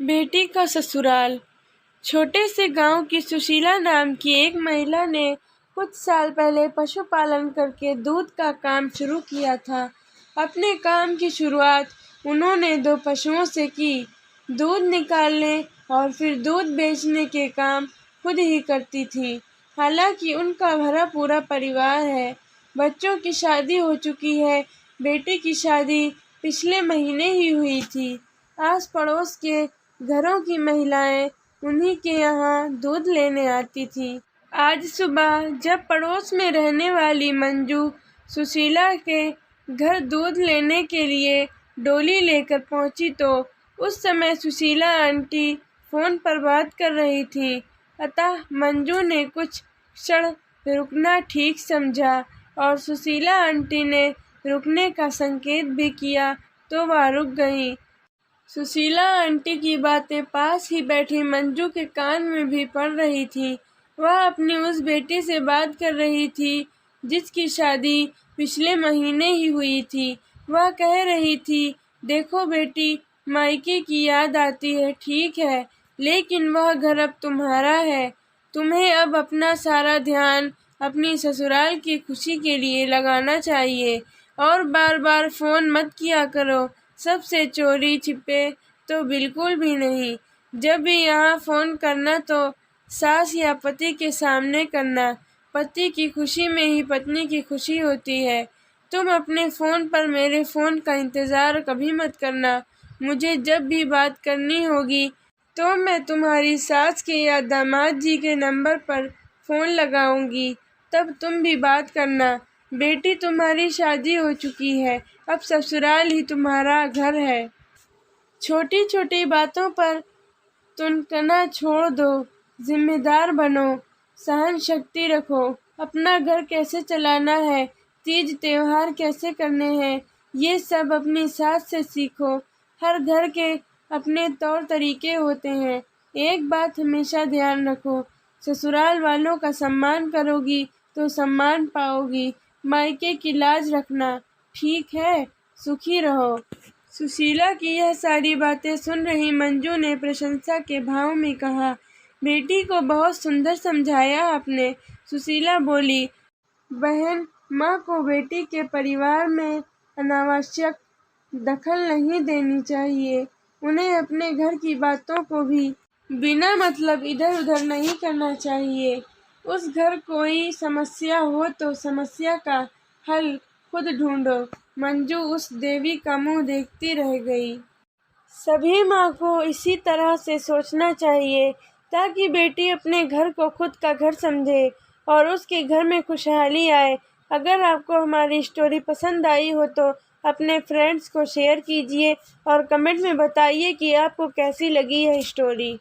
बेटी का ससुराल। छोटे से गांव की सुशीला नाम की एक महिला ने कुछ साल पहले पशुपालन करके दूध का काम शुरू किया था। अपने काम की शुरुआत उन्होंने 2 पशुओं से की। दूध निकालने और फिर दूध बेचने के काम खुद ही करती थी। हालांकि उनका भरा पूरा परिवार है। बच्चों की शादी हो चुकी है। बेटी की शादी पिछले महीने ही हुई थी। आस पड़ोस के घरों की महिलाएं उन्हीं के यहाँ दूध लेने आती थीं। आज सुबह जब पड़ोस में रहने वाली मंजू सुशीला के घर दूध लेने के लिए डोली लेकर पहुंची तो उस समय सुशीला आंटी फोन पर बात कर रही थीं। अतः मंजू ने कुछ क्षण रुकना ठीक समझा और सुशीला आंटी ने रुकने का संकेत भी किया तो वह रुक गईं। सुशीला आंटी की बातें पास ही बैठी मंजू के कान में भी पड़ रही थी। वह अपनी उस बेटी से बात कर रही थी जिसकी शादी पिछले महीने ही हुई थी। वह कह रही थी, देखो बेटी, मायके की याद आती है, ठीक है, लेकिन वह घर अब तुम्हारा है। तुम्हें अब अपना सारा ध्यान अपनी ससुराल की खुशी के लिए लगाना चाहिए और बार बार फोन मत किया करो। सबसे चोरी छिपे तो बिल्कुल भी नहीं। जब भी यहाँ फोन करना तो सास या पति के सामने करना। पति की खुशी में ही पत्नी की खुशी होती है। तुम अपने फ़ोन पर मेरे फ़ोन का इंतज़ार कभी मत करना। मुझे जब भी बात करनी होगी तो मैं तुम्हारी सास के या दामाद जी के नंबर पर फ़ोन लगाऊंगी, तब तुम भी बात करना। बेटी, तुम्हारी शादी हो चुकी है, अब ससुराल ही तुम्हारा घर है। छोटी छोटी बातों पर तुनकना छोड़ दो, जिम्मेदार बनो, सहन शक्ति रखो। अपना घर कैसे चलाना है, तीज त्योहार कैसे करने हैं, ये सब अपनी सास से सीखो। हर घर के अपने तौर तरीके होते हैं। एक बात हमेशा ध्यान रखो, ससुराल वालों का सम्मान करोगी तो सम्मान पाओगी। मायके की लाज रखना, ठीक है? सुखी रहो। सुशीला की यह सारी बातें सुन रही मंजू ने प्रशंसा के भाव में कहा, बेटी को बहुत सुंदर समझाया आपने। सुशीला बोली, बहन, माँ को बेटी के परिवार में अनावश्यक दखल नहीं देनी चाहिए। उन्हें अपने घर की बातों को भी बिना मतलब इधर उधर नहीं करना चाहिए। उस घर कोई समस्या हो तो समस्या का हल खुद ढूंढो। मंजू उस देवी का मुंह देखती रह गई। सभी माँ को इसी तरह से सोचना चाहिए ताकि बेटी अपने घर को खुद का घर समझे और उसके घर में खुशहाली आए। अगर आपको हमारी स्टोरी पसंद आई हो तो अपने फ्रेंड्स को शेयर कीजिए और कमेंट में बताइए कि आपको कैसी लगी यह स्टोरी।